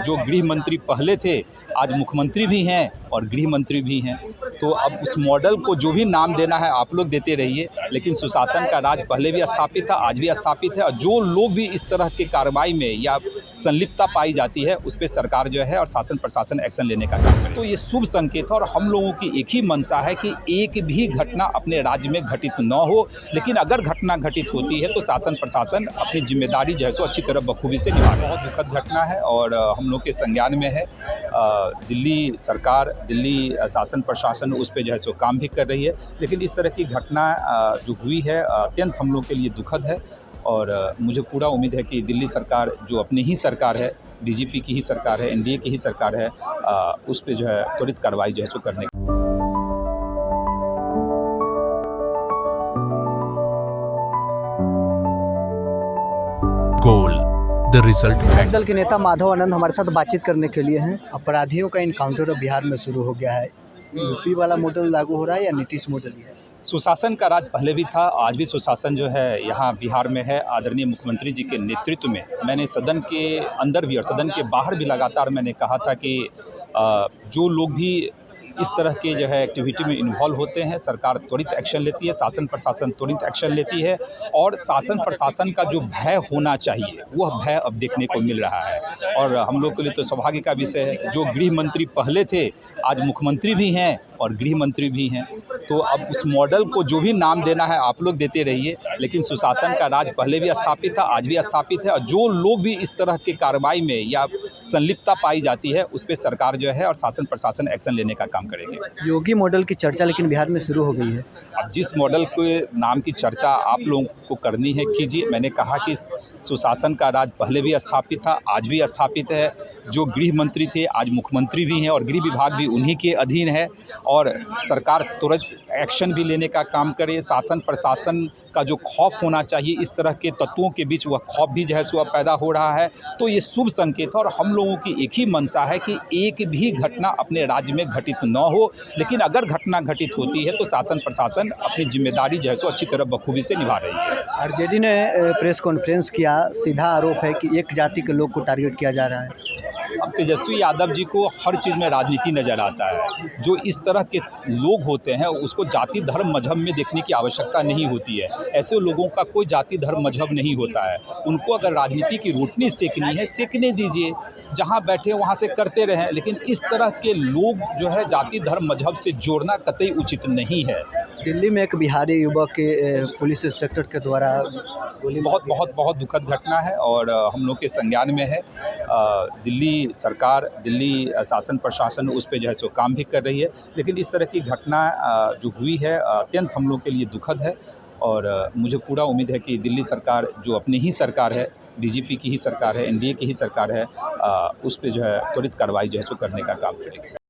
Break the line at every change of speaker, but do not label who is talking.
जो गृह मंत्री पहले थे आज मुख्यमंत्री भी हैं और गृह मंत्री भी हैं। तो अब उस मॉडल को जो भी नाम देना है आप लोग देते रहिए, लेकिन सुशासन का राज पहले भी स्थापित था, आज भी स्थापित है। और जो लोग भी इस तरह के कार्रवाई में या संलिप्तता पाई जाती है उस पर सरकार जो है और शासन प्रशासन एक्शन लेने का काम करे। तो ये शुभ संकेत है और हम लोगों की एक ही मंशा है कि एक भी घटना अपने राज्य में घटित न हो, लेकिन अगर घटना घटित होती है तो शासन प्रशासन अपनी जिम्मेदारी जो है सो अच्छी तरह बखूबी से निभा रहा है। बहुत दुखद घटना है और हम लोग के संज्ञान में है। दिल्ली सरकार, दिल्ली शासन प्रशासन उस पर जो है सो काम भी कर रही है, लेकिन इस तरह की घटना जो हुई है अत्यंत हम लोग के लिए दुखद है। और मुझे पूरा उम्मीद है कि दिल्ली सरकार जो अपनी ही सरकार है, डीजीपी की ही सरकार है, एनडीए की ही सरकार है, उस पे जो है त्वरित कार्रवाई जो है सो करने।
Goal the result.
दल के नेता माधव आनंद हमारे साथ बातचीत करने के लिए हैं। अपराधियों का इनकाउंटर बिहार में शुरू हो गया है। यूपी वाला मॉडल लागू हो रहा है या नीतीश मॉडल ही है?
सुशासन का राज पहले भी था, आज भी सुशासन जो है यहाँ बिहार में है। आदरणीय मुख्यमंत्री जी के नेतृत्व में मैंने सदन के अंदर भी और सदन के बाहर भी लगातार मैंने कहा था कि जो लोग भी इस तरह के जो है एक्टिविटी में इन्वॉल्व होते हैं सरकार त्वरित एक्शन लेती है, शासन प्रशासन त्वरित एक्शन लेती है। और शासन प्रशासन का जो भय होना चाहिए वह भय अब देखने को मिल रहा है। और हम लोग के लिए तो सौभाग्य का विषय है, जो गृह मंत्री पहले थे आज मुख्यमंत्री भी हैं और गृह मंत्री भी हैं। तो अब उस मॉडल को जो भी नाम देना है आप लोग देते रहिए, लेकिन सुशासन का राज पहले भी स्थापित था, आज भी स्थापित है। और जो लोग भी इस तरह के कार्रवाई में या संलिप्तता पाई जाती है उस पर सरकार जो है और शासन प्रशासन एक्शन लेने का काम करेंगे।
योगी मॉडल की चर्चा लेकिन बिहार में शुरू हो गई है।
अब जिस मॉडल के नाम की चर्चा आप लोगों को करनी है कीजिए। मैंने कहा कि सुशासन का राज पहले भी स्थापित था, आज भी स्थापित है। जो गृह मंत्री थे आज मुख्यमंत्री भी हैं और गृह विभाग भी उन्हीं के अधीन है। और सरकार तुरंत एक्शन भी लेने का काम करे। शासन प्रशासन का जो खौफ होना चाहिए इस तरह के तत्वों के बीच वह खौफ भी जो है सो पैदा हो रहा है। तो ये शुभ संकेत है और हम लोगों की एक ही मंशा है कि एक भी घटना अपने राज्य में घटित न हो, लेकिन अगर घटना घटित होती है तो शासन प्रशासन अपनी जिम्मेदारी जो है सो अच्छी तरह बखूबी से निभा रही है।
आरजेडी ने प्रेस कॉन्फ्रेंस किया, सीधा आरोप है कि एक जाति के लोग को टारगेट किया जा रहा है।
अब तेजस्वी यादव जी को हर चीज़ में राजनीति नज़र आता है। जो इस तरह के लोग होते हैं उसको जाति धर्म मजहब में देखने की आवश्यकता नहीं होती है। ऐसे लोगों का कोई जाति धर्म मजहब नहीं होता है। उनको अगर राजनीति की रोटनी सेकनी है सेकने दीजिए, जहाँ बैठे वहाँ से करते रहें, लेकिन इस तरह के लोग जो है जाति धर्म मजहब से जोड़ना कतई उचित नहीं है।
दिल्ली में एक बिहारी युवक के पुलिस इंस्पेक्टर के द्वारा गोली
बहुत दुखद घटना है और हम लोग के संज्ञान में है। दिल्ली सरकार, दिल्ली शासन प्रशासन उस पर जो है सो काम भी कर रही है, लेकिन इस तरह की घटना जो हुई है अत्यंत हम लोग के लिए दुखद है। और मुझे पूरा उम्मीद है कि दिल्ली सरकार जो अपनी ही सरकार है, डीजीपी की ही सरकार है, एनडीए की ही सरकार है, उस पर जो है त्वरित कार्रवाई जो है सो करने का काम करेगी।